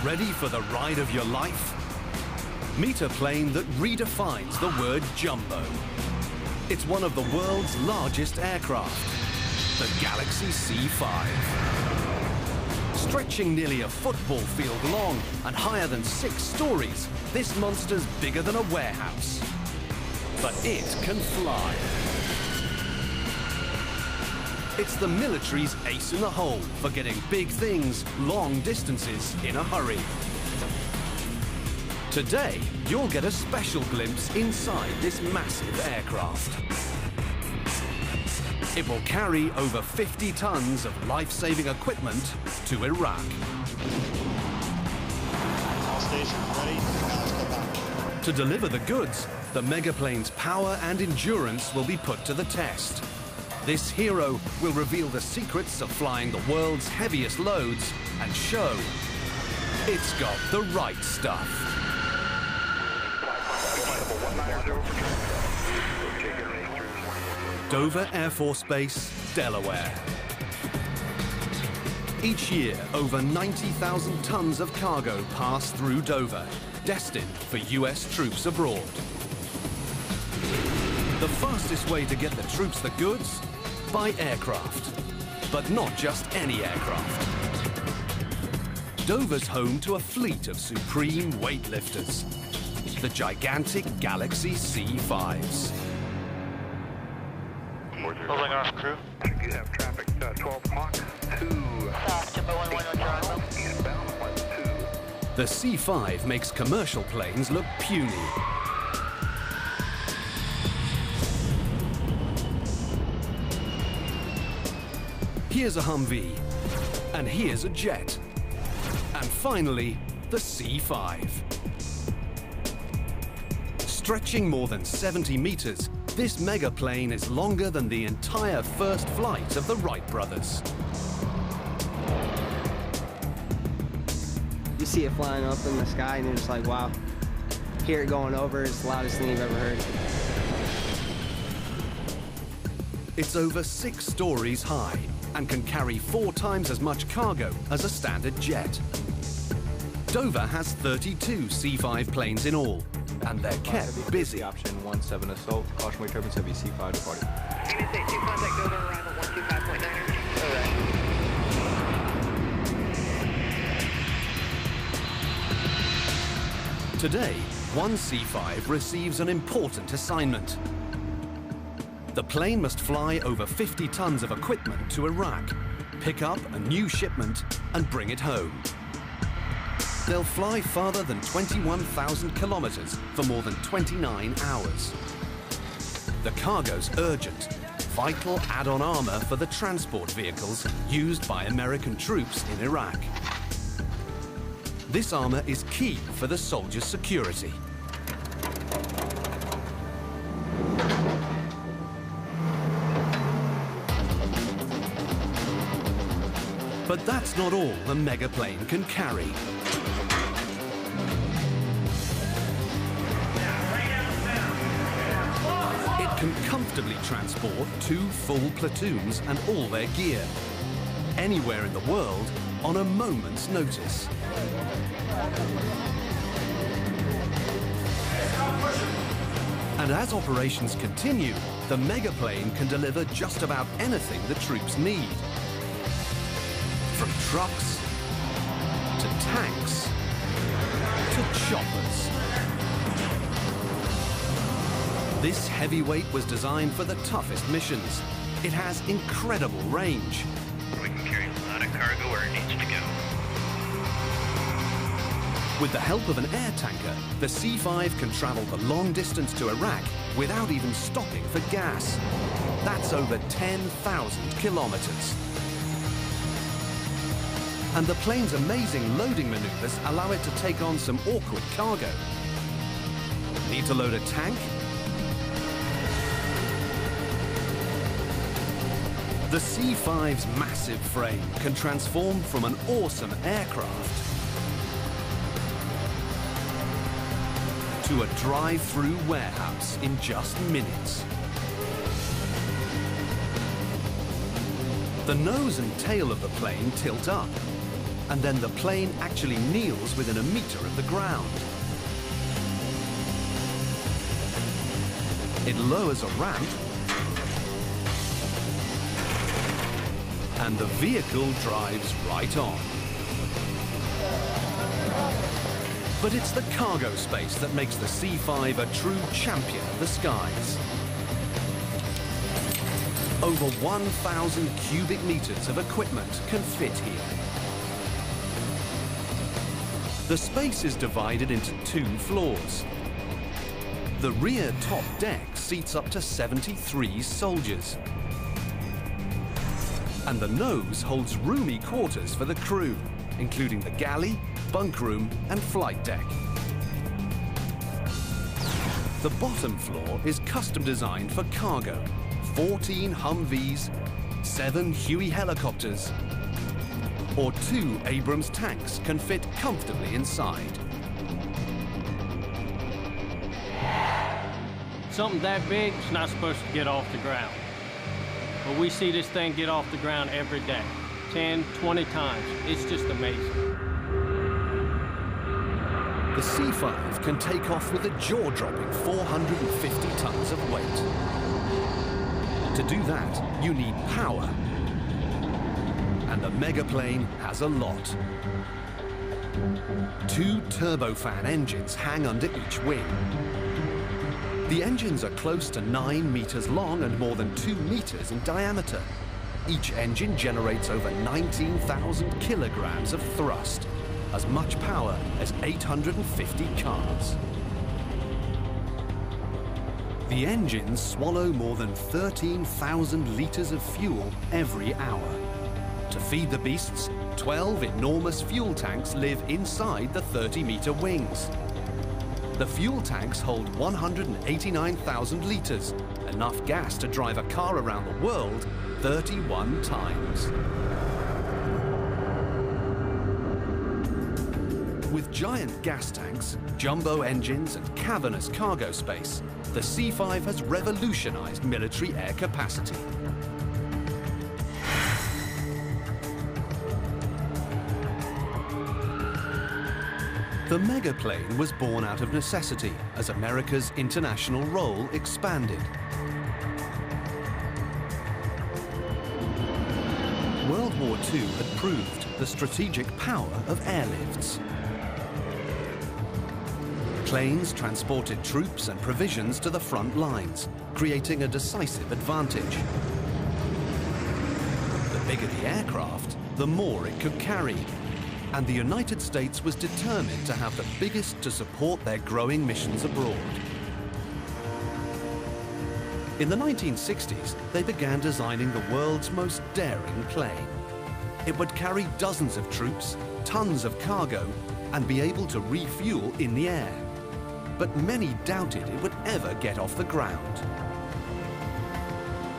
Ready for the ride of your life? Meet a plane that redefines the word jumbo. It's one of the world's largest aircraft, the Galaxy C-5. Stretching nearly a football field long and higher than 6 stories, this monster's bigger than a warehouse. But it can fly. It's the military's ace in the hole for getting big things, long distances in a hurry. Today, you'll get a special glimpse inside this massive aircraft. It will carry over 50 tons of life-saving equipment to Iraq. All stations ready. Now let's go back. To deliver the goods, the megaplane's power and endurance will be put to the test. This hero will reveal the secrets of flying the world's heaviest loads and show it's got the right stuff. Dover Air Force Base, Delaware. Each year, over 90,000 tons of cargo pass through Dover, destined for US troops abroad. The fastest way to get the troops the goods? By aircraft. But not just any aircraft. Dover's home to a fleet of supreme weightlifters, the gigantic Galaxy C-5s. Building off crew. You have traffic 12 o'clock to Jumbo 110 drive. eastbound 12. The C-5 makes commercial planes look puny. Here's a Humvee, and here's a jet. And finally, the C-5. Stretching more than 70 meters, this mega plane is longer than the entire first flight of the Wright brothers. You see it flying up in the sky and you're just like, wow. Hear it going over, it's the loudest thing you've ever heard. It's over 6 stories high and can carry 4 times as much cargo as a standard jet. Dover has 32 C-5 planes in all, and they're kept busy. Option 17 assault. Caution wake turbines heavy C5 departing. Unit 2 contact Dover arrival 125.9. Today, one C-5 receives an important assignment. The plane must fly over 50 tons of equipment to Iraq, pick up a new shipment, and bring it home. They'll fly farther than 21,000 kilometers for more than 29 hours. The cargo's urgent, vital add-on armor for the transport vehicles used by American troops in Iraq. This armor is key for the soldiers' security. But that's not all the megaplane can carry. It can comfortably transport 2 full platoons and all their gear, anywhere in the world on a moment's notice. And as operations continue, the megaplane can deliver just about anything the troops need. From trucks, to tanks, to choppers. This heavyweight was designed for the toughest missions. It has incredible range. We can carry a lot of cargo where it needs to go. With the help of an air tanker, the C-5 can travel the long distance to Iraq without even stopping for gas. That's over 10,000 kilometers. And the plane's amazing loading maneuvers allow it to take on some awkward cargo. Need to load a tank? The C-5's massive frame can transform from an awesome aircraft to a drive-through warehouse in just minutes. The nose and tail of the plane tilt up, and then the plane actually kneels within a meter of the ground. It lowers a ramp, and the vehicle drives right on. But it's the cargo space that makes the C-5 a true champion of the skies. Over 1,000 cubic meters of equipment can fit here. The space is divided into 2 floors. The rear top deck seats up to 73 soldiers. And the nose holds roomy quarters for the crew, including the galley, bunk room, and flight deck. The bottom floor is custom designed for cargo. 14 Humvees, 7 Huey helicopters, or 2 Abrams tanks can fit comfortably inside. Something that big is not supposed to get off the ground. But we see this thing get off the ground every day, 10, 20 times. It's just amazing. The C-5 can take off with a jaw-dropping 450 tons of weight. To do that, you need power. And the megaplane has a lot. 2 turbofan engines hang under each wing. The engines are close to 9 meters long and more than 2 meters in diameter. Each engine generates over 19,000 kilograms of thrust, as much power as 850 cars. The engines swallow more than 13,000 liters of fuel every hour. To feed the beasts, 12 enormous fuel tanks live inside the 30-meter wings. The fuel tanks hold 189,000 liters, enough gas to drive a car around the world 31 times. With giant gas tanks, jumbo engines, and cavernous cargo space, the C-5 has revolutionized military air capacity. The megaplane was born out of necessity as America's international role expanded. World War II had proved the strategic power of airlifts. Planes transported troops and provisions to the front lines, creating a decisive advantage. The bigger the aircraft, the more it could carry. And the United States was determined to have the biggest to support their growing missions abroad. In the 1960s, they began designing the world's most daring plane. It would carry dozens of troops, tons of cargo, and be able to refuel in the air. But many doubted it would ever get off the ground.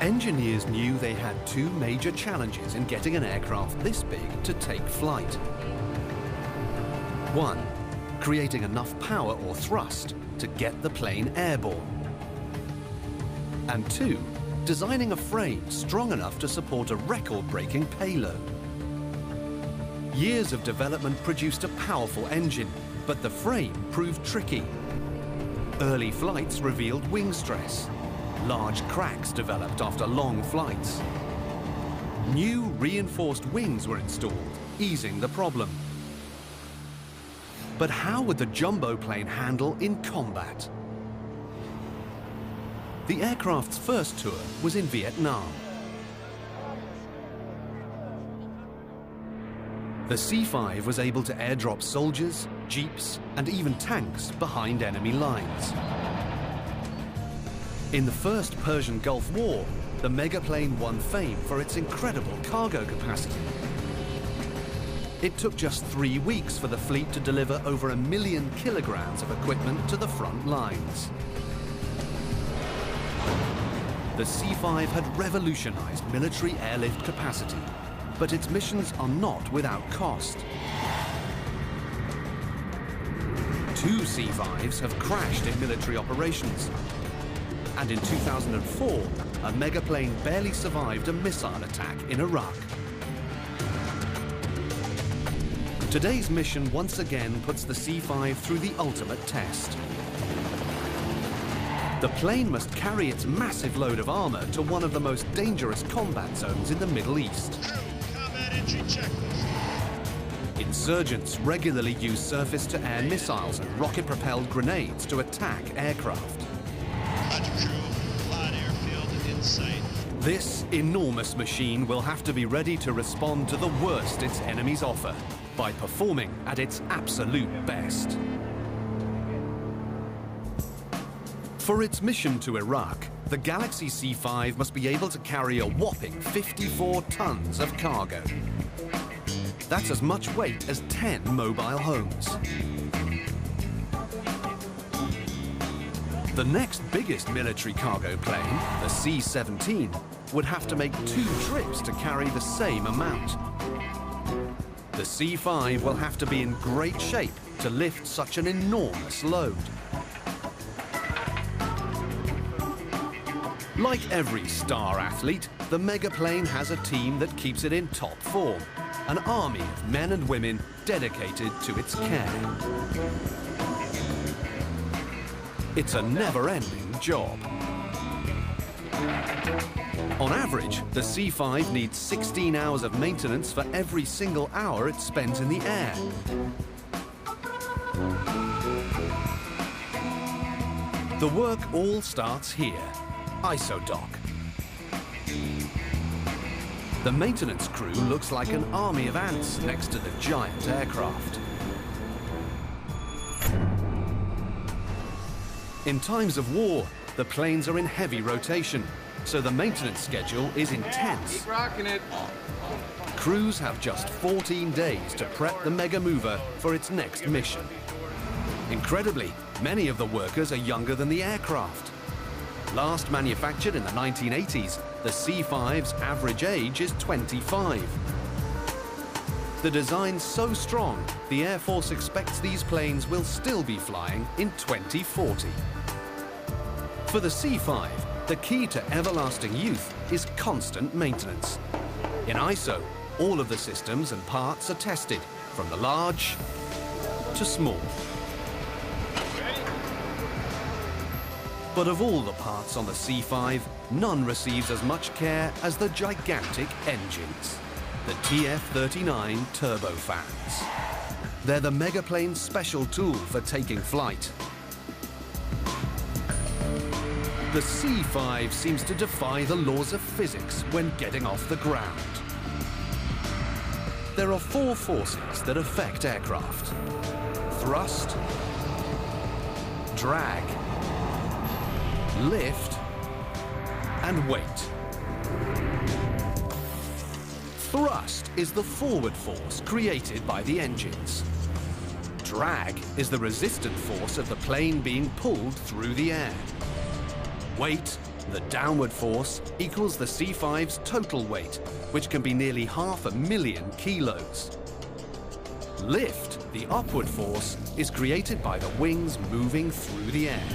Engineers knew they had 2 major challenges in getting an aircraft this big to take flight. 1, creating enough power or thrust to get the plane airborne. And 2, designing a frame strong enough to support a record-breaking payload. Years of development produced a powerful engine, but the frame proved tricky. Early flights revealed wing stress. Large cracks developed after long flights. New reinforced wings were installed, easing the problem. But how would the jumbo plane handle in combat? The aircraft's first tour was in Vietnam. The C-5 was able to airdrop soldiers, jeeps, and even tanks behind enemy lines. In the First Persian Gulf War, the megaplane won fame for its incredible cargo capacity. It took just 3 weeks for the fleet to deliver over 1 million kilograms of equipment to the front lines. The C-5 had revolutionized military airlift capacity, but its missions are not without cost. 2 C-5s have crashed in military operations. And in 2004, a megaplane barely survived a missile attack in Iraq. Today's mission once again puts the C-5 through the ultimate test. The plane must carry its massive load of armor to one of the most dangerous combat zones in the Middle East. Combat entry checklist. Insurgents regularly use surface-to-air missiles and rocket-propelled grenades to attack aircraft. Roger, crew. Light airfield in sight. This enormous machine will have to be ready to respond to the worst its enemies offer by performing at its absolute best. For its mission to Iraq, the Galaxy C-5 must be able to carry a whopping 54 tons of cargo. That's as much weight as 10 mobile homes. The next biggest military cargo plane, the C-17, would have to make 2 trips to carry the same amount. The C-5 will have to be in great shape to lift such an enormous load. Like every star athlete, the megaplane has a team that keeps it in top form, an army of men and women dedicated to its care. It's a never-ending job. On average, the C-5 needs 16 hours of maintenance for every single hour it spends in the air. The work all starts here, ISODOC. The maintenance crew looks like an army of ants next to the giant aircraft. In times of war, the planes are in heavy rotation, so the maintenance schedule is intense. Keep rocking it. Crews have just 14 days to prep the Mega Mover for its next mission. Incredibly, many of the workers are younger than the aircraft. Last manufactured in the 1980s, the C-5's average age is 25. The design's so strong, the Air Force expects these planes will still be flying in 2040. For the C-5, the key to everlasting youth is constant maintenance. In ISO, all of the systems and parts are tested, from the large to small. But of all the parts on the C-5, none receives as much care as the gigantic engines, the TF-39 turbofans. They're the megaplane's special tool for taking flight. The C-5 seems to defy the laws of physics when getting off the ground. There are 4 forces that affect aircraft: thrust, drag, lift, and weight. Thrust is the forward force created by the engines. Drag is the resistant force of the plane being pulled through the air. Weight, the downward force, equals the C-5's total weight, which can be nearly 500,000 kilos. Lift, the upward force, is created by the wings moving through the air.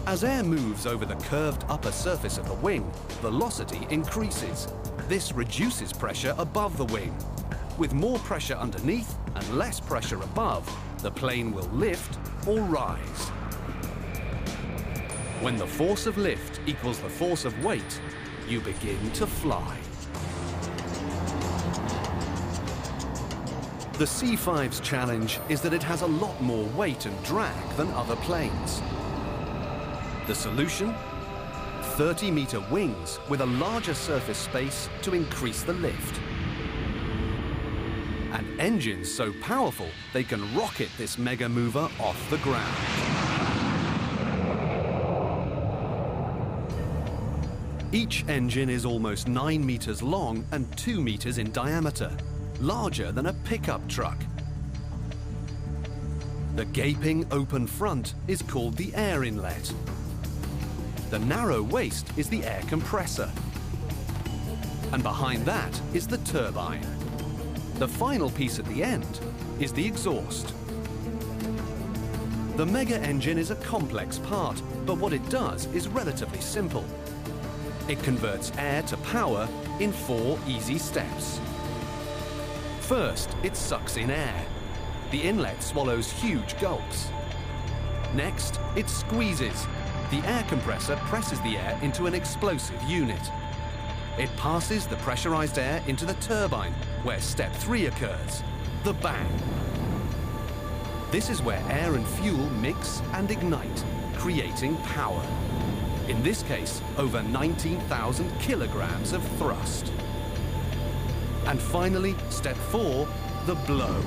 As air moves over the curved upper surface of the wing, velocity increases. This reduces pressure above the wing. With more pressure underneath and less pressure above, the plane will lift or rise. When the force of lift equals the force of weight, you begin to fly. The C-5's challenge is that it has a lot more weight and drag than other planes. The solution? 30-meter wings with a larger surface space to increase the lift. And engines so powerful they can rocket this Mega Mover off the ground. Each engine is almost 9 meters long and 2 meters in diameter, larger than a pickup truck. The gaping open front is called the air inlet. The narrow waist is the air compressor. And behind that is the turbine. The final piece at the end is the exhaust. The Mega engine is a complex part, but what it does is relatively simple. It converts air to power in 4 easy steps. First, it sucks in air. The inlet swallows huge gulps. Next, it squeezes. The air compressor presses the air into an explosive unit. It passes the pressurized air into the turbine, where step 3 occurs, the bang. This is where air and fuel mix and ignite, creating power. In this case, over 19,000 kilograms of thrust. And finally, step 4, the blow.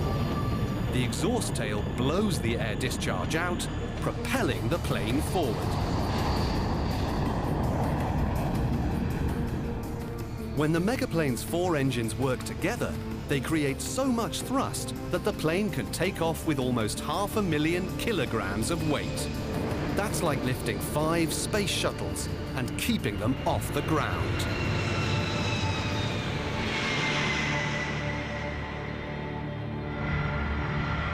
The exhaust tail blows the air discharge out, propelling the plane forward. When the megaplane's 4 engines work together, they create so much thrust that the plane can take off with almost 500,000 kilograms of weight. That's like lifting 5 space shuttles and keeping them off the ground.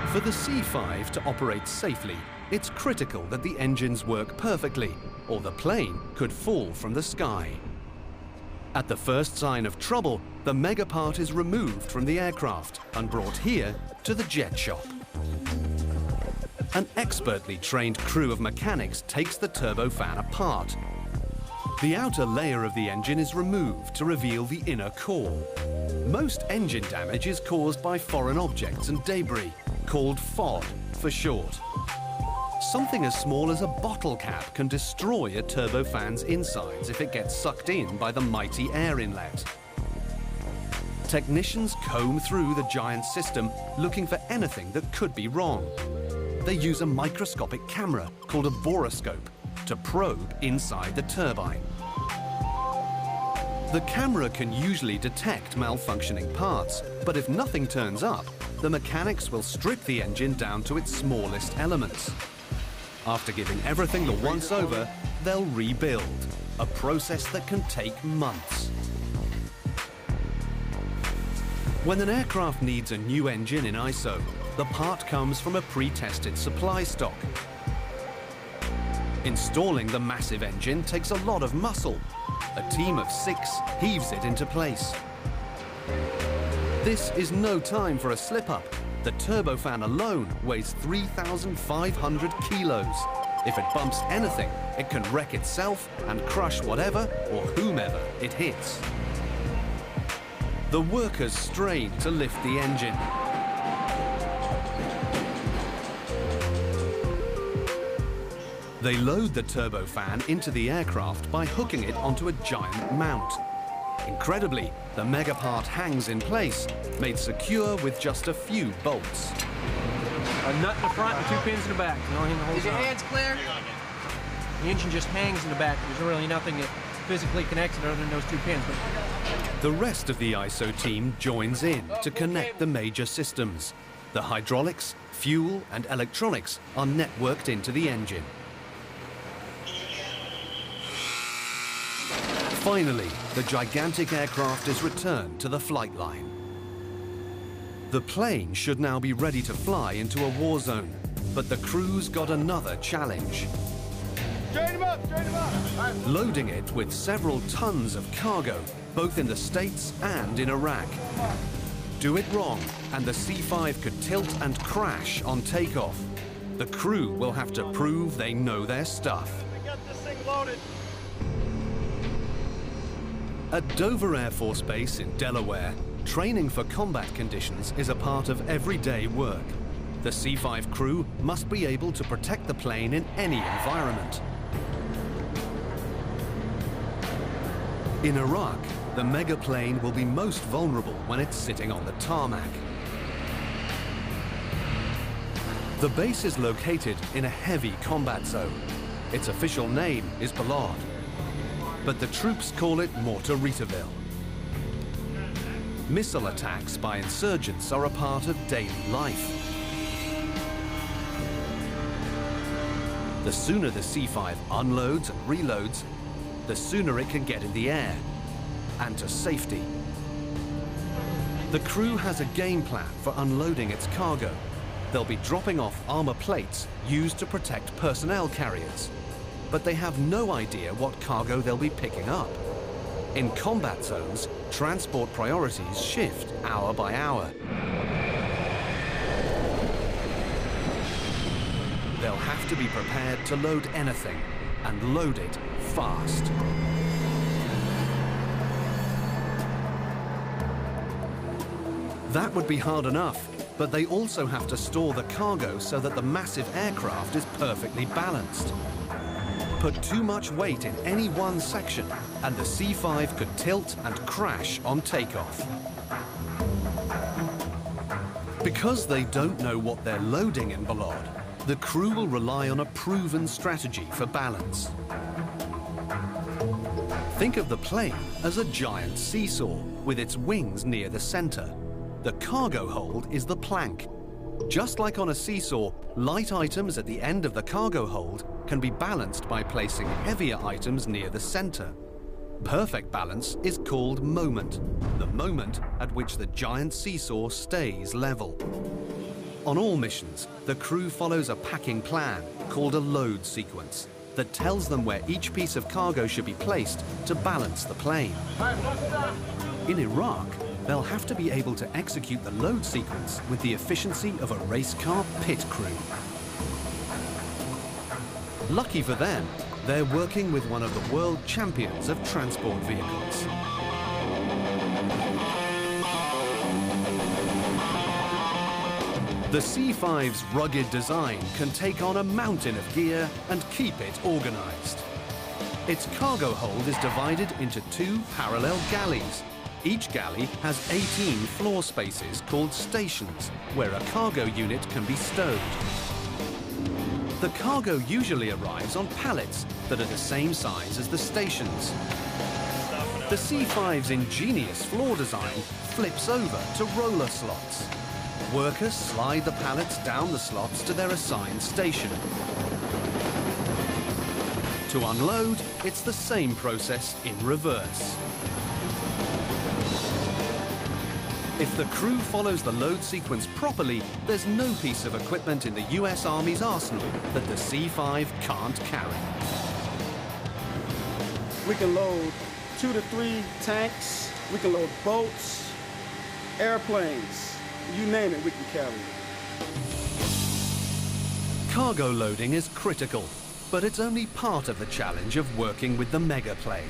For the C-5 to operate safely, it's critical that the engines work perfectly, or the plane could fall from the sky. At the first sign of trouble, the megapart is removed from the aircraft and brought here to the jet shop. An expertly trained crew of mechanics takes the turbofan apart. The outer layer of the engine is removed to reveal the inner core. Most engine damage is caused by foreign objects and debris, called FOD for short. Something as small as a bottle cap can destroy a turbofan's insides if it gets sucked in by the mighty air inlet. Technicians comb through the giant system looking for anything that could be wrong. They use a microscopic camera called a borescope to probe inside the turbine. The camera can usually detect malfunctioning parts, but if nothing turns up, the mechanics will strip the engine down to its smallest elements. After giving everything the once-over, they'll rebuild, a process that can take months. When an aircraft needs a new engine in ISO, the part comes from a pre-tested supply stock. Installing the massive engine takes a lot of muscle. A team of 6 heaves it into place. This is no time for a slip-up. The turbofan alone weighs 3,500 kilos. If it bumps anything, it can wreck itself and crush whatever or whomever it hits. The workers strain to lift the engine. They load the turbofan into the aircraft by hooking it onto a giant mount. Incredibly, the megapart hangs in place, made secure with just a few bolts. A nut in the front and 2 pins in the back. The only thing that holds Is your on. hands clear? The engine just hangs in the back. There's really nothing that physically connects it other than those 2 pins. The rest of the ISO team joins in to connect the major systems. The hydraulics, fuel, and electronics are networked into the engine. Finally, the gigantic aircraft is returned to the flight line. The plane should now be ready to fly into a war zone, but the crew's got another challenge. Loading it with several tons of cargo, both in the States and in Iraq. Do it wrong, and the C-5 could tilt and crash on takeoff. The crew will have to prove they know their stuff. At Dover Air Force Base in Delaware, training for combat conditions is a part of everyday work. The C-5 crew must be able to protect the plane in any environment. In Iraq, the megaplane will be most vulnerable when it's sitting on the tarmac. The base is located in a heavy combat zone. Its official name is Balad, but the troops call it Mortaritaville. Missile attacks by insurgents are a part of daily life. The sooner the C-5 unloads and reloads, the sooner it can get in the air and to safety. The crew has a game plan for unloading its cargo. They'll be dropping off armor plates used to protect personnel carriers, but they have no idea what cargo they'll be picking up. In combat zones, transport priorities shift hour by hour. They'll have to be prepared to load anything, and load it fast. That would be hard enough, but they also have to store the cargo so that the massive aircraft is perfectly balanced. Put too much weight in any one section, and the C-5 could tilt and crash on takeoff. Because they don't know what they're loading in Balad, the crew will rely on a proven strategy for balance. Think of the plane as a giant seesaw with its wings near the center. The cargo hold is the plank. Just like on a seesaw, light items at the end of the cargo hold can be balanced by placing heavier items near the center. Perfect balance is called moment, the moment at which the giant seesaw stays level. On all missions, the crew follows a packing plan called a load sequence that tells them where each piece of cargo should be placed to balance the plane. In Iraq, they'll have to be able to execute the load sequence with the efficiency of a race car pit crew. Lucky for them, they're working with one of the world champions of transport vehicles. The C-5's rugged design can take on a mountain of gear and keep it organized. Its cargo hold is divided into 2 parallel galleys. Each galley has 18 floor spaces called stations, where a cargo unit can be stowed. The cargo usually arrives on pallets that are the same size as the stations. The C-5's ingenious floor design flips over to roller slots. Workers slide the pallets down the slots to their assigned station. To unload, it's the same process in reverse. If the crew follows the load sequence properly, there's no piece of equipment in the US Army's arsenal that the C-5 can't carry. We can load 2 to 3 tanks, we can load boats, airplanes, you name it, we can carry it. Cargo loading is critical, but it's only part of the challenge of working with the megaplane.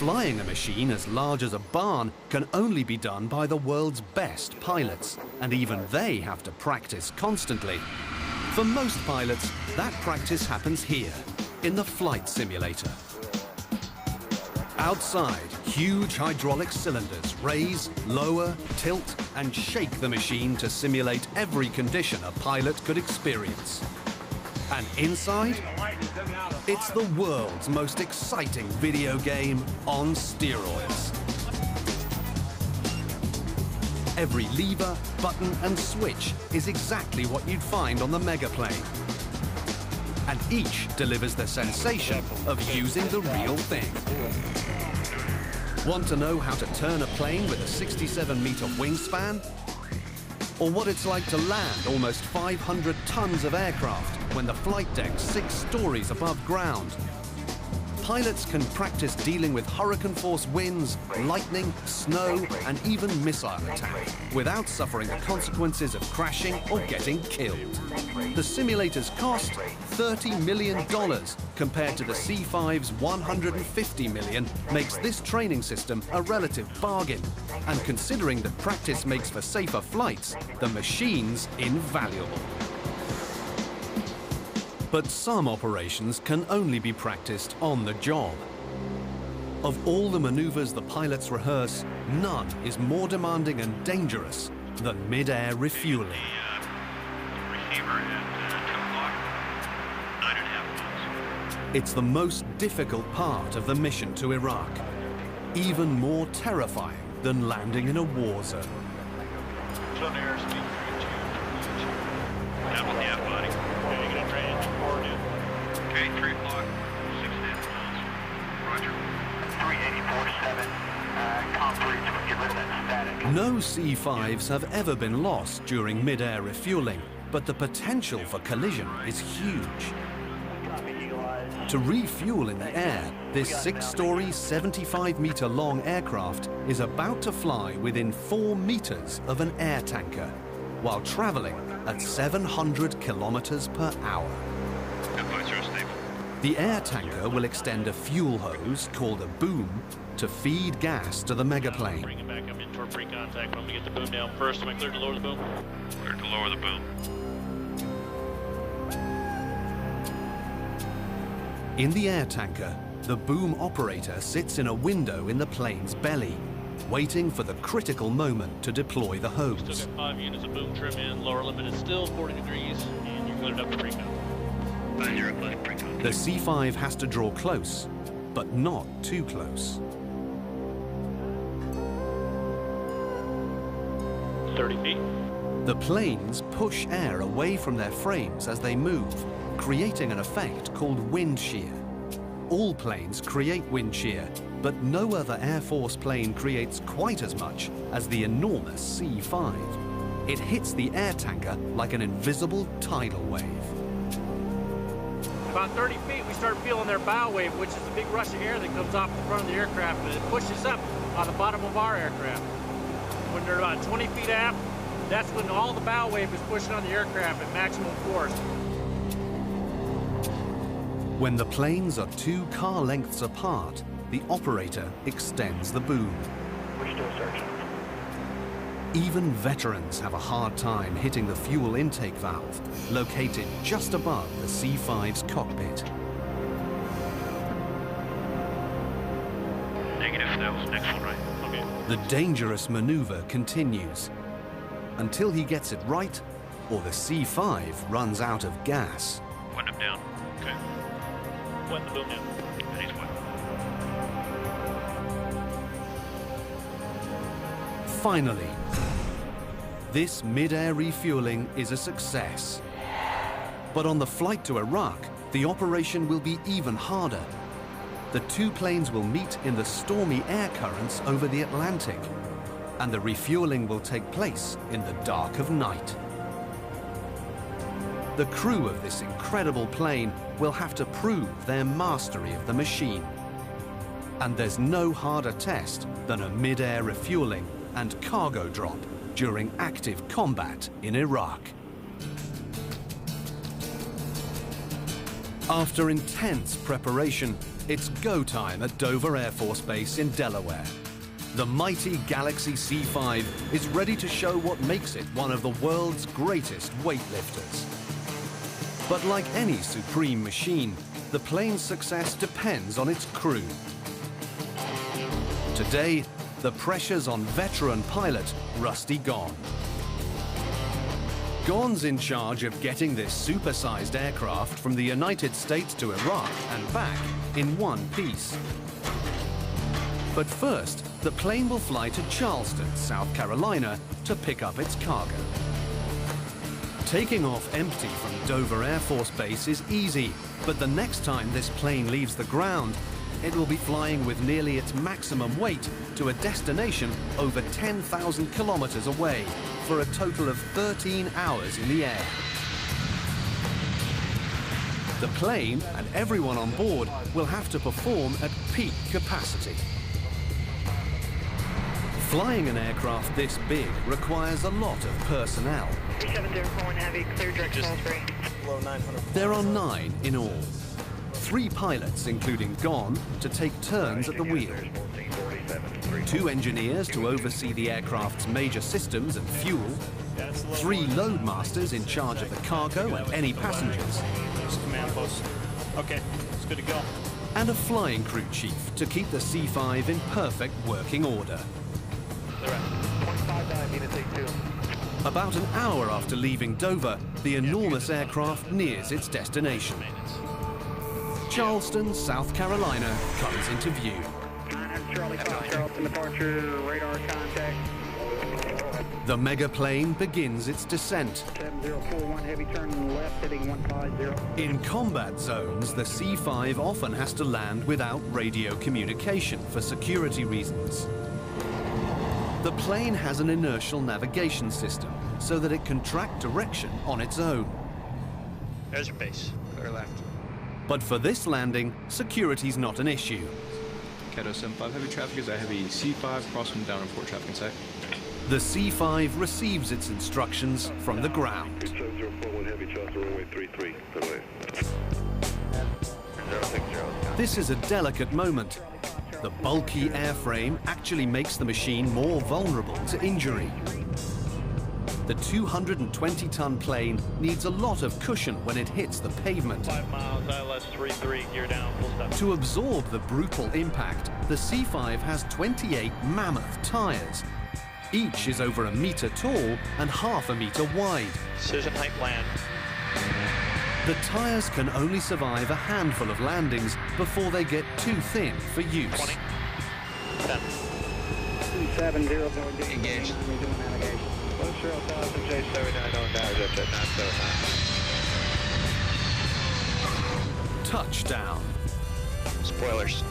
Flying a machine as large as a barn can only be done by the world's best pilots, and even they have to practice constantly. For most pilots, that practice happens here, in the flight simulator. Outside, huge hydraulic cylinders raise, lower, tilt, and shake the machine to simulate every condition a pilot could experience. And inside, it's the world's most exciting video game on steroids. Every lever, button, and switch is exactly what you'd find on the megaplane. And each delivers the sensation of using the real thing. Want to know how to turn a plane with a 67-meter wingspan? Or what it's like to land almost 500 tons of aircraft when the flight deck's 6 stories above ground? Pilots can practice dealing with hurricane-force winds, lightning, snow, and even missile attack without suffering the consequences of crashing or getting killed. The simulator's cost, $30 million, compared to the C-5's $150 million, makes this training system a relative bargain. And considering that practice makes for safer flights, the machine's invaluable. But some operations can only be practiced on the job. Of all the maneuvers the pilots rehearse, none is more demanding and dangerous than mid-air refueling. Receiver at 2 o'clock, 9.5 knots. It's the most difficult part of the mission to Iraq, even more terrifying than landing in a war zone. It's on the airspeed 32. Double the F body. Okay, you got range, report in. Okay, 3 o'clock, 6.5 miles. Roger. 3847, concrete, get rid of that static. No C-5s have ever been lost during mid-air refueling, but the potential for collision is huge. To refuel in the air, this 6-story, 75-meter-long aircraft is about to fly within 4 meters of an air tanker, while traveling at 700 kilometers per hour. The air tanker will extend a fuel hose, called a boom, to feed gas to the megaplane. Bring it back up in for pre-contact. I'm going to get the boom down first. Am I clear to lower the boom? Clear to lower the boom. In the air tanker, the boom operator sits in a window in the plane's belly, waiting for the critical moment to deploy the hose. Still got 5 units of boom trim in. Lower limit is still 40 degrees, and you're cleared up to pre-contact. The C-5 has to draw close, but not too close. 30 feet. The planes push air away from their frames as they move, creating an effect called wind shear. All planes create wind shear, but no other Air Force plane creates quite as much as the enormous C-5. It hits the air tanker like an invisible tidal wave. About 30 feet, we start feeling their bow wave, which is a big rush of air that comes off the front of the aircraft, and it pushes up on the bottom of our aircraft. When they're about 20 feet aft, that's when all the bow wave is pushing on the aircraft at maximum force. When the planes are 2 car lengths apart, the operator extends the boom. We're still searching. Even veterans have a hard time hitting the fuel intake valve, located just above the C-5's cockpit. Negative. That was the next one, right? Okay. The dangerous maneuver continues until he gets it right or the C-5 runs out of gas. Wind him down. Okay. Wind the boom down. And he's wet. Finally, this mid-air refueling is a success. But on the flight to Iraq, the operation will be even harder. The 2 planes will meet in the stormy air currents over the Atlantic, and the refueling will take place in the dark of night. The crew of this incredible plane will have to prove their mastery of the machine. And there's no harder test than a mid-air refueling and cargo drop during active combat in Iraq. After intense preparation, it's go time at Dover Air Force Base in Delaware. The mighty Galaxy C-5 is ready to show what makes it one of the world's greatest weightlifters. But like any supreme machine, the plane's success depends on its crew. Today, the pressure's on veteran pilot Rusty Gone. Gone's in charge of getting this supersized aircraft from the United States to Iraq and back in one piece. But first, the plane will fly to Charleston, South Carolina, to pick up its cargo. Taking off empty from Dover Air Force Base is easy, but the next time this plane leaves the ground, it will be flying with nearly its maximum weight to a destination over 10,000 kilometers away for a total of 13 hours in the air. The plane and everyone on board will have to perform at peak capacity. Flying an aircraft this big requires a lot of personnel. 3701 Heavy, clear direct to Salisbury. There are 9 in all. 3 pilots, including Gone, to take turns at the wheel. 2 engineers to oversee the aircraft's major systems and fuel. 3 load masters in charge of the cargo and any passengers. Command post. Okay, it's good to go. And a flying crew chief to keep the C-5 in perfect working order. About an hour after leaving Dover, the enormous aircraft nears its destination. Charleston, South Carolina comes into view. Charlie 5, Charleston departure, radar contact. The megaplane begins its descent. 7041 heavy turn left heading 150. In combat zones, the C-5 often has to land without radio communication for security reasons. The plane has an inertial navigation system so that it can track direction on its own. There's your base. Clear left. But for this landing, security's not an issue. Cato 7-5, heavy traffic is a heavy C-5, crossing down in port traffic in sight. The C-5 receives its instructions from the ground. 7041 heavy, Charles, runway 33, runway. This is a delicate moment. The bulky airframe actually makes the machine more vulnerable to injury. The 220-ton plane needs a lot of cushion when it hits the pavement. 5 miles, ILS 33, gear down, full stop. To absorb the brutal impact, the C-5 has 28 mammoth tires. Each is over 1 meter tall and half a meter wide. Decision height land. The tires can only survive a handful of landings before they get too thin for use. 20. 10. 70. Engage. Touchdown. Spoilers.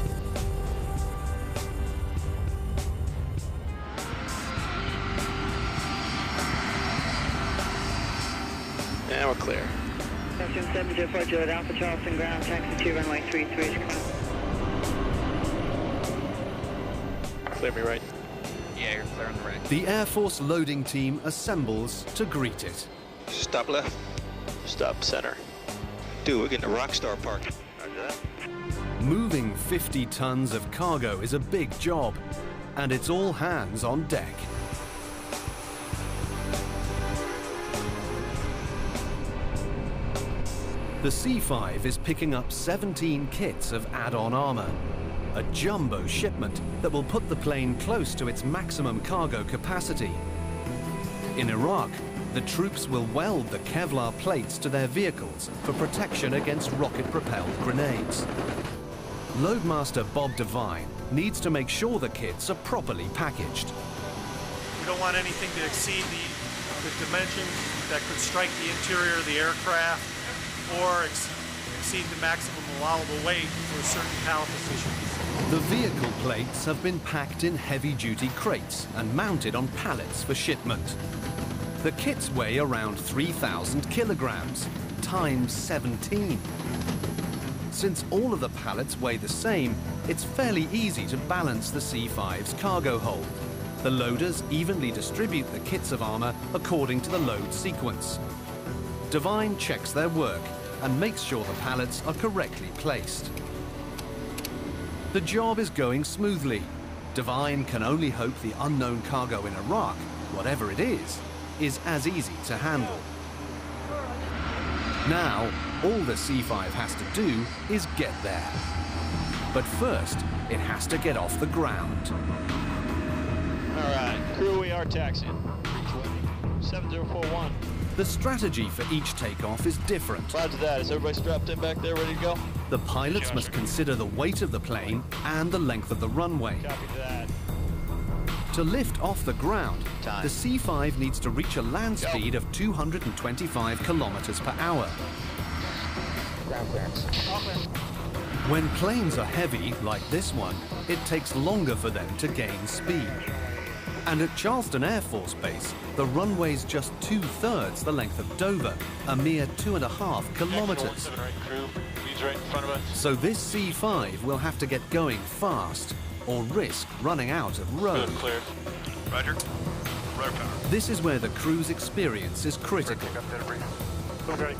And we're clear. Section 7040 at Alpha Charleston ground, taxi 2 runway 33 is coming. Clear me right. Yeah, you're clear on the right. The Air Force loading team assembles to greet it. Stop left. Stop center. Dude, we're getting a rock star park. Roger that. Moving 50 tons of cargo is a big job, and it's all hands on deck. The C-5 is picking up 17 kits of add-on armor, a jumbo shipment that will put the plane close to its maximum cargo capacity. In Iraq, the troops will weld the Kevlar plates to their vehicles for protection against rocket-propelled grenades. Loadmaster Bob Devine needs to make sure the kits are properly packaged. We don't want anything to exceed the dimensions that could strike the interior of the aircraft or exceed the maximum allowable weight for certain pallet positions. The vehicle plates have been packed in heavy-duty crates and mounted on pallets for shipment. The kits weigh around 3,000 kilograms, times 17. Since all of the pallets weigh the same, it's fairly easy to balance the C-5's cargo hold. The loaders evenly distribute the kits of armor according to the load sequence. Devine checks their work and makes sure the pallets are correctly placed. The job is going smoothly. Devine can only hope the unknown cargo in Iraq, whatever it is as easy to handle. Now, all the C-5 has to do is get there. But first, it has to get off the ground. All right, crew, we are taxiing. 7041. The strategy for each takeoff is different. Roger that. Is everybody strapped in back there, ready to go? The pilots must consider the weight of the plane and the length of the runway. Copy that. To lift off the ground, the C-5 needs to reach a land speed of 225 kilometers per hour. When planes are heavy, like this one, it takes longer for them to gain speed. And at Charleston Air Force Base, the runway's just 2/3 the length of Dover, a mere 2.5 kilometers. Right in front of us. So this C-5 will have to get going fast or risk running out of road. Good, clear. Roger. Rotor power. This is where the crew's experience is critical.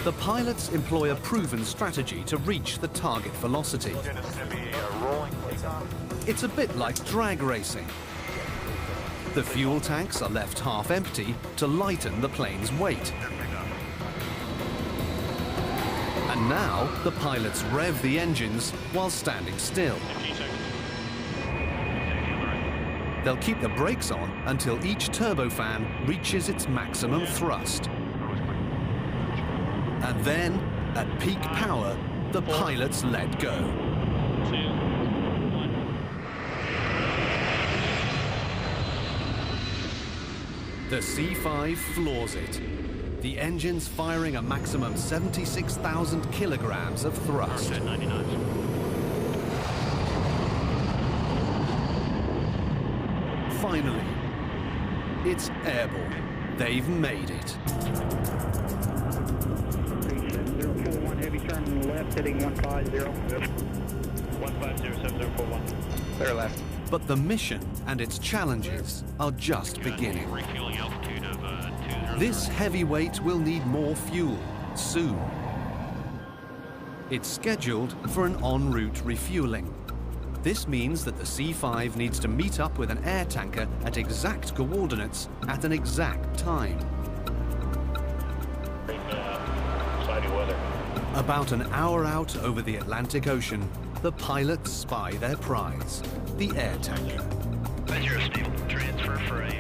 The pilots employ a proven strategy to reach the target velocity. It's a bit like drag racing. The fuel tanks are left half empty to lighten the plane's weight. And now, the pilots rev the engines while standing still. They'll keep the brakes on until each turbofan reaches its maximum thrust. And then, at peak power, the pilots let go. 2, 1. The C-5 floors it. The engine's firing a maximum 76,000 kilograms of thrust. 99. Finally, it's airborne. They've made it. 7041 heavy traffic. turn left heading 150. 1507041. Clear left. But the mission and its challenges are just beginning. Refueling altitude of 20. This heavyweight will need more fuel soon. It's scheduled for an en route refueling. This means that the C-5 needs to meet up with an air tanker at exact coordinates at an exact time. About an hour out over the Atlantic Ocean, the pilots spy their prize, the air tanker. Zero stable transfer for a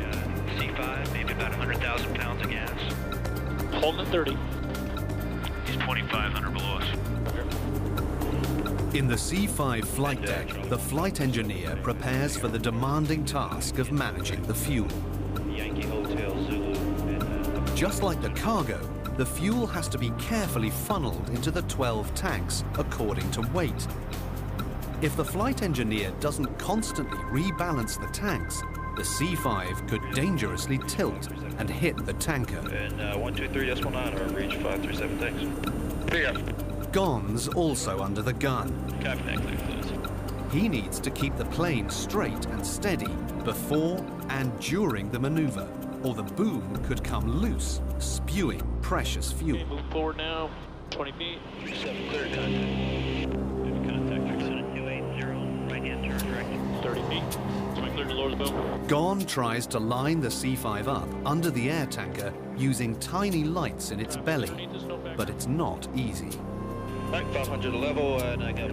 C-5, maybe about 100,000 pounds of gas. Holding at 30. He's 2,500 below us. In the C-5 flight deck, the flight engineer prepares for the demanding task of managing the fuel. Yankee Hotel Zulu. Just like the cargo, the fuel has to be carefully funneled into the 12 tanks according to weight. If the flight engineer doesn't constantly rebalance the tanks, the C-5 could dangerously tilt and hit the tanker. And 123.9 or reach 537 thanks. Clear. Gon's also under the gun. Copy that, clear, please. He needs to keep the plane straight and steady before and during the maneuver, or the boom could come loose, spewing precious fuel. Okay, move forward now, 20 feet. 37 clear contact. Contact 280, right hand turn direct. 30 feet. So I clear to lower the boom. Gon tries to line the C-5 up under the air tanker using tiny lights in its belly, but it's not easy. Back 500 level, and I got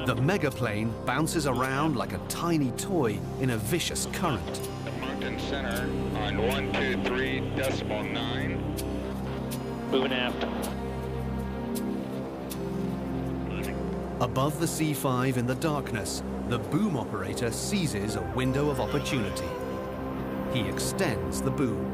The megaplane bounces around like a tiny toy in a vicious current. Mountain center on 123.9. Moving aft. Above the C-5 in the darkness, the boom operator seizes a window of opportunity. He extends the boom.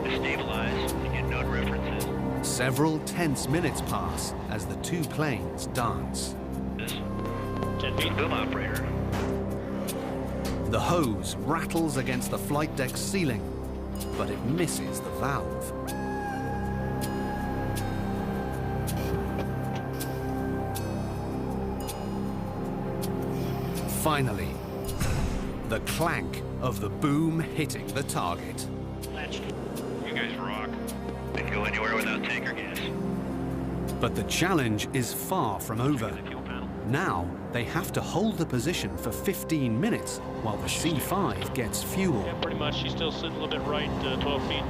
Stabilize and get node references. Several tense minutes pass as the two planes dance. 10 feet. Boom operator. The hose rattles against the flight deck's ceiling, but it misses the valve. Finally, the clank of the boom hitting the target. You guys rock. Didn't go anywhere without tanker gas. But the challenge is far from over. Now, they have to hold the position for 15 minutes while the C-5 gets fuel. Yeah, pretty much. She's still sitting a little bit right, 12 feet,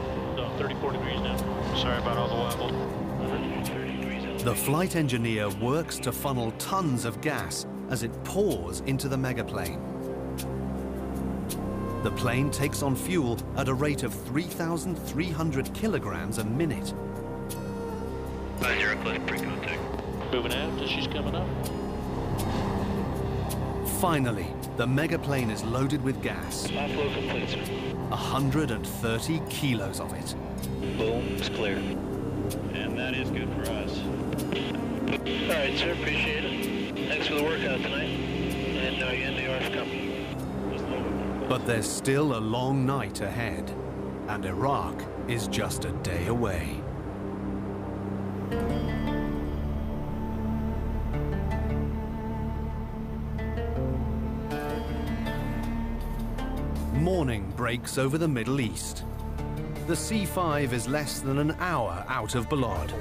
34 degrees now. Sorry about all the wobble. The flight engineer works to funnel tons of gas as it pours into the megaplane. The plane takes on fuel at a rate of 3,300 kilograms a minute. 50 close pre-contact. Moving aft as she's coming up. Finally, the megaplane is loaded with gas. High flow complete, sir. 130 kilos of it. Boom, it's clear. And that is good for us. All right, sir, appreciate it. Thanks for the workout tonight. And you end the ARF company. But there's still a long night ahead, and Iraq is just a day away. Morning breaks over the Middle East. The C-5 is less than an hour out of Balad.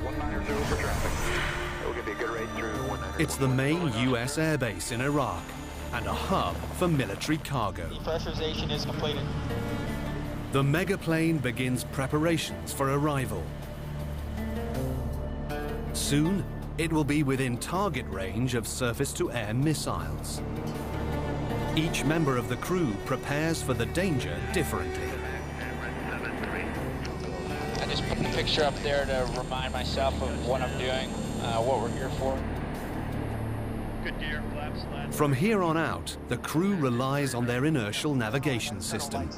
It's the main US airbase in Iraq and a hub for military cargo. Depressurization is completed. The megaplane begins preparations for arrival. Soon, it will be within target range of surface-to-air missiles. Each member of the crew prepares for the danger differently. I just put the picture up there to remind myself of what I'm doing, what we're here for. Good gear, flaps, slats. From here on out, the crew relies on their inertial navigation system.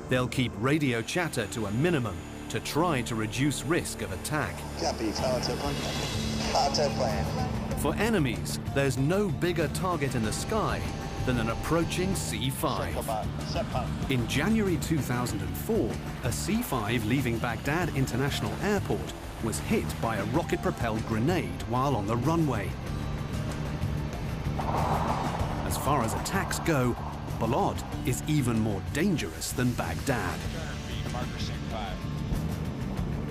They'll keep radio chatter to a minimum to try to reduce risk of attack. Copy, pilot's open. Autoplane. For enemies, there's no bigger target in the sky than an approaching C-5. In January 2004, a C-5 leaving Baghdad International Airport was hit by a rocket-propelled grenade while on the runway. As far as attacks go, Balad is even more dangerous than Baghdad.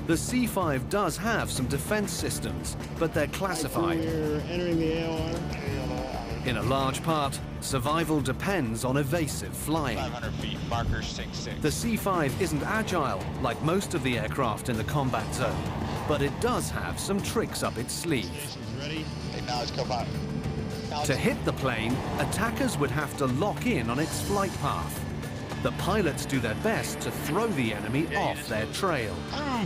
The C-5 does have some defense systems, but they're classified. We're entering the AOR. In a large part, survival depends on evasive flying. 500 feet, marker 6-6. The C-5 isn't agile like most of the aircraft in the combat zone, but it does have some tricks up its sleeve. Ready? Acknowledge, co-pilot. To hit the plane, attackers would have to lock in on its flight path. The pilots do their best to throw the enemy off their trail.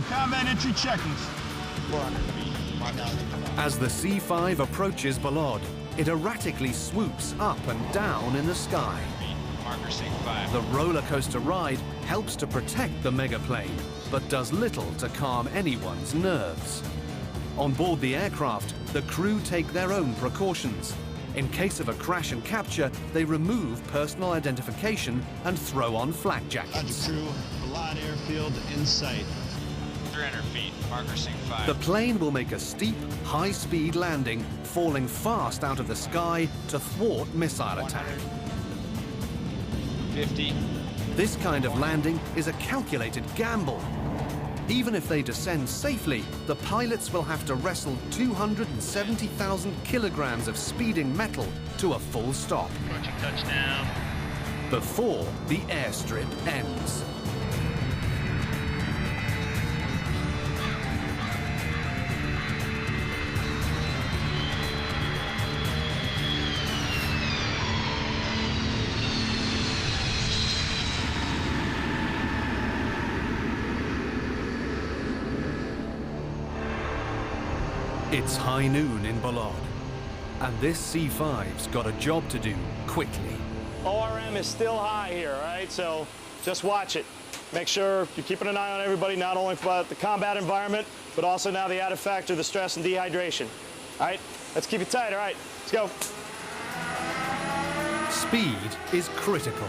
Combat entry checkings. 400 feet, marker 6-5. As the C-5 approaches Balad, it erratically swoops up and down in the sky. Marker 6-5. The roller coaster ride helps to protect the megaplane, but does little to calm anyone's nerves. On board the aircraft, the crew take their own precautions. In case of a crash and capture, they remove personal identification and throw on flak jackets. Crew, Balad Airfield in sight. 300 feet, marker 6-5. The plane will make a steep, high-speed landing, falling fast out of the sky to thwart missile attack. 50. This kind of landing is a calculated gamble. Even if they descend safely, the pilots will have to wrestle 270,000 kilograms of speeding metal to a full stop. Approaching touchdown. Before the airstrip ends. It's high noon in Balad, and this C-5's got a job to do quickly. ORM is still high here, all right? So just watch it. Make sure you're keeping an eye on everybody, not only about the combat environment, but also now the added factor, the stress and dehydration. All right, let's keep it tight, all right? Let's go. Speed is critical.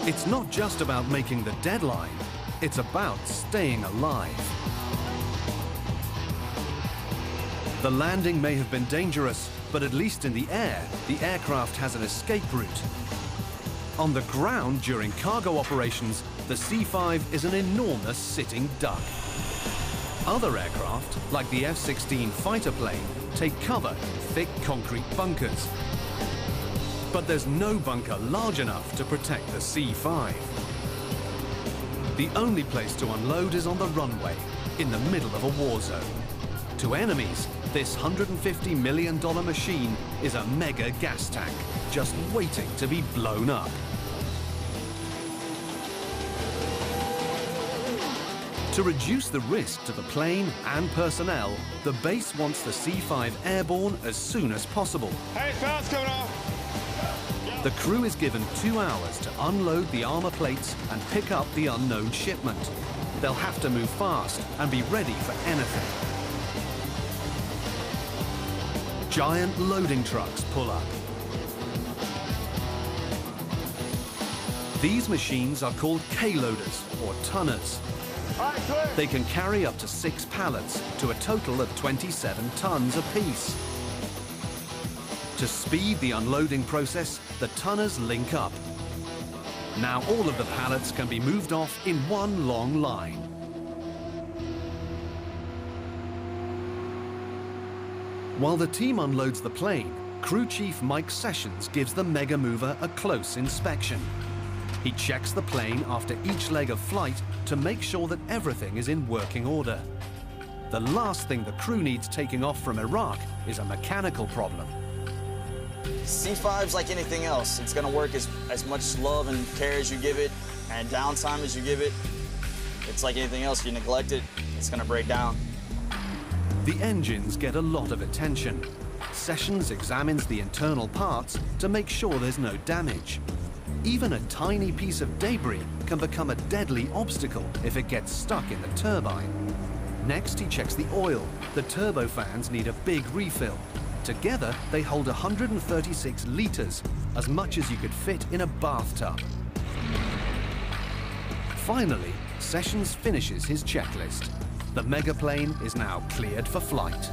It's not just about making the deadline, it's about staying alive. The landing may have been dangerous, but at least in the air, the aircraft has an escape route. On the ground during cargo operations, the C-5 is an enormous sitting duck. Other aircraft, like the F-16 fighter plane, take cover in thick concrete bunkers. But there's no bunker large enough to protect the C-5. The only place to unload is on the runway, in the middle of a war zone. To enemies, this $150 million machine is a mega gas tank, just waiting to be blown up. To reduce the risk to the plane and personnel, the base wants the C-5 airborne as soon as possible. Hey, fast coming off. The crew is given 2 hours to unload the armor plates and pick up the unknown shipment. They'll have to move fast and be ready for anything. Giant loading trucks pull up. These machines are called K-loaders or tonners. They can carry up to 6 pallets to a total of 27 tons apiece. To speed the unloading process, the tonners link up. Now all of the pallets can be moved off in one long line. While the team unloads the plane, Crew Chief Mike Sessions gives the Mega Mover a close inspection. He checks the plane after each leg of flight to make sure that everything is in working order. The last thing the crew needs taking off from Iraq is a mechanical problem. C-5's like anything else. It's gonna work as much love and care as you give it, and downtime as you give it. It's like anything else. You neglect it, it's gonna break down. The engines get a lot of attention. Sessions examines the internal parts to make sure there's no damage. Even a tiny piece of debris can become a deadly obstacle if it gets stuck in the turbine. Next, he checks the oil. The turbofans need a big refill. Together, they hold 136 liters, as much as you could fit in a bathtub. Finally, Sessions finishes his checklist. The megaplane is now cleared for flight.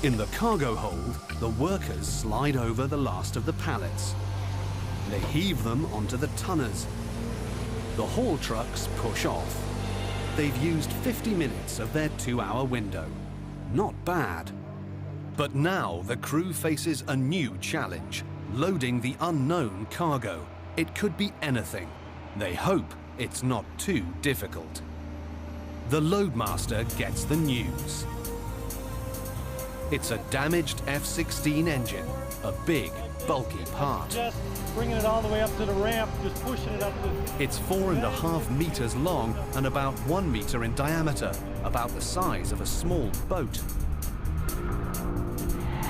In the cargo hold, the workers slide over the last of the pallets. They heave them onto the tonners. The haul trucks push off. They've used 50 minutes of their 2-hour window. Not bad. But now the crew faces a new challenge, loading the unknown cargo. It could be anything. They hope it's not too difficult. The loadmaster gets the news. It's a damaged F-16 engine, a big, bulky part. Just bringing it all the way up to the ramp, just pushing it up to... It's 4.5 meters long and about 1 meter in diameter, about the size of a small boat.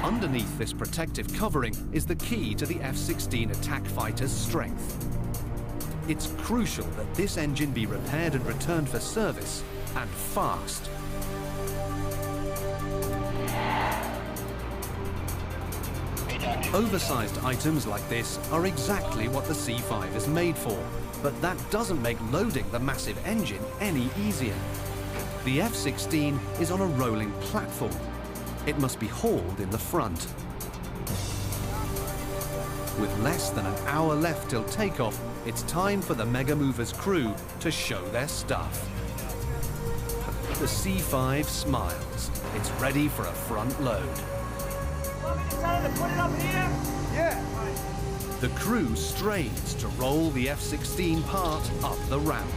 Underneath this protective covering is the key to the F-16 attack fighter's strength. It's crucial that this engine be repaired and returned for service, and fast. Oversized items like this are exactly what the C-5 is made for, but that doesn't make loading the massive engine any easier. The F-16 is on a rolling platform. It must be hauled in the front. With less than an hour left till takeoff, it's time for the Mega Mover's crew to show their stuff. The C-5 smiles. It's ready for a front load. Put it up here? Yeah. The crew strains to roll the F-16 part up the ramp.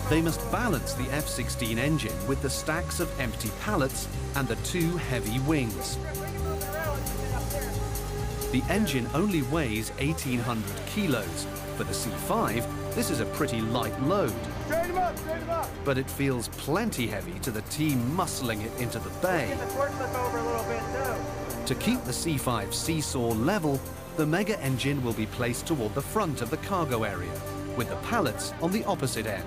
They must balance the F-16 engine with the stacks of empty pallets and the 2 heavy wings. The engine only weighs 1,800 kilos. For the C-5, this is a pretty light load. Straighten him up, straighten him up. But it feels plenty heavy to the team muscling it into the bay. Get the forklift over a little bit too. To keep the C-5 seesaw level, the Mega engine will be placed toward the front of the cargo area, with the pallets on the opposite end.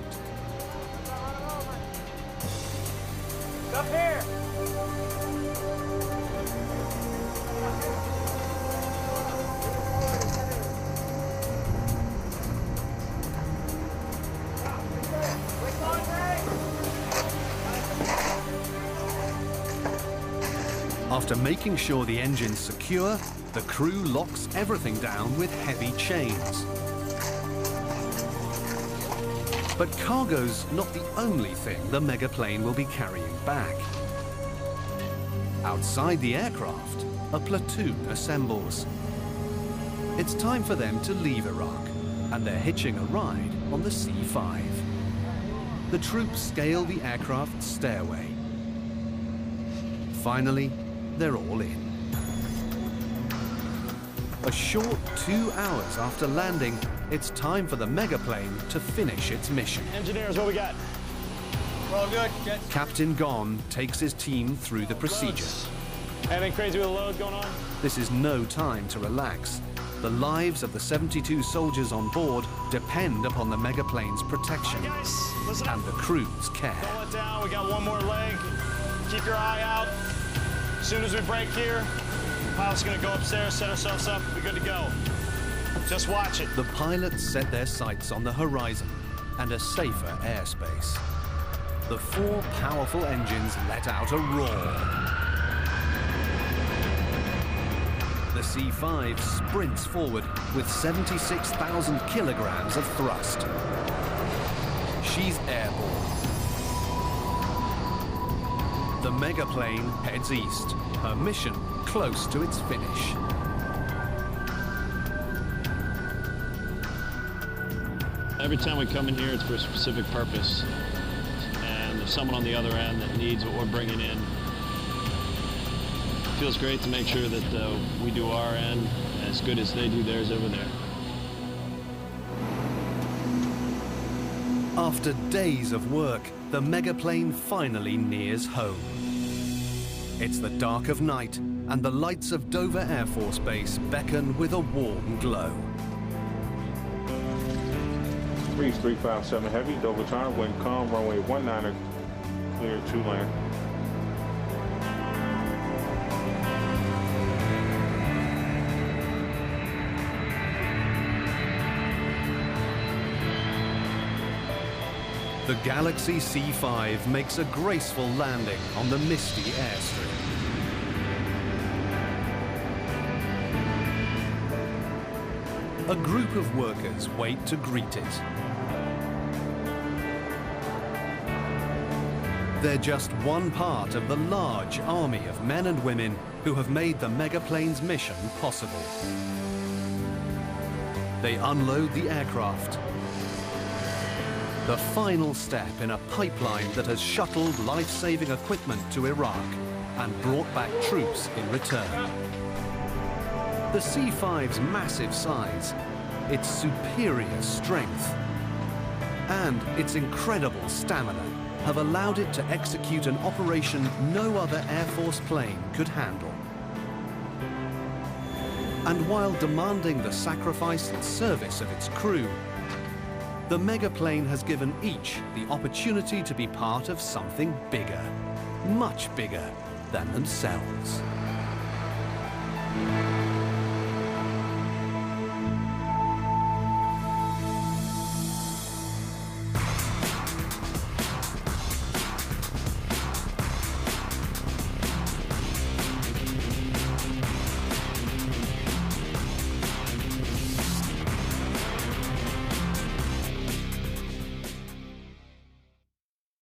Up here. After making sure the engine's secure, the crew locks everything down with heavy chains. But cargo's not the only thing the megaplane will be carrying back. Outside the aircraft, a platoon assembles. It's time for them to leave Iraq, and they're hitching a ride on the C-5. The troops scale the aircraft's stairway. Finally, they're all in. A short 2 hours after landing, it's time for the megaplane to finish its mission. Engineers, what we got? We're all good. Captain Gon takes his team through the procedure. Anything crazy with the load going on? This is no time to relax. The lives of the 72 soldiers on board depend upon the megaplane's protection and the crew's care. Don't let down, we got one more leg. Keep your eye out. As soon as we break here, the pilot's gonna go upstairs, set ourselves up, we're good to go. Just watch it. The pilots set their sights on the horizon and a safer airspace. The 4 powerful engines let out a roar. The C-5 sprints forward with 76,000 kilograms of thrust. She's airborne. The megaplane heads east, her mission close to its finish. Every time we come in here, it's for a specific purpose. And there's someone on the other end that needs what we're bringing in. It feels great to make sure that we do our end as good as they do theirs over there. After days of work, the megaplane finally nears home. It's the dark of night, and the lights of Dover Air Force Base beckon with a warm glow. Breeze 357 Heavy, double time, wind calm, runway 19er, clear 2-lane. The Galaxy C-5 makes a graceful landing on the misty airstrip. A group of workers wait to greet it. They're just one part of the large army of men and women who have made the megaplane's mission possible. They unload the aircraft, the final step in a pipeline that has shuttled life-saving equipment to Iraq and brought back troops in return. The C-5's massive size, its superior strength, and its incredible stamina have allowed it to execute an operation no other Air Force plane could handle. And while demanding the sacrifice and service of its crew, the megaplane has given each the opportunity to be part of something bigger, much bigger than themselves.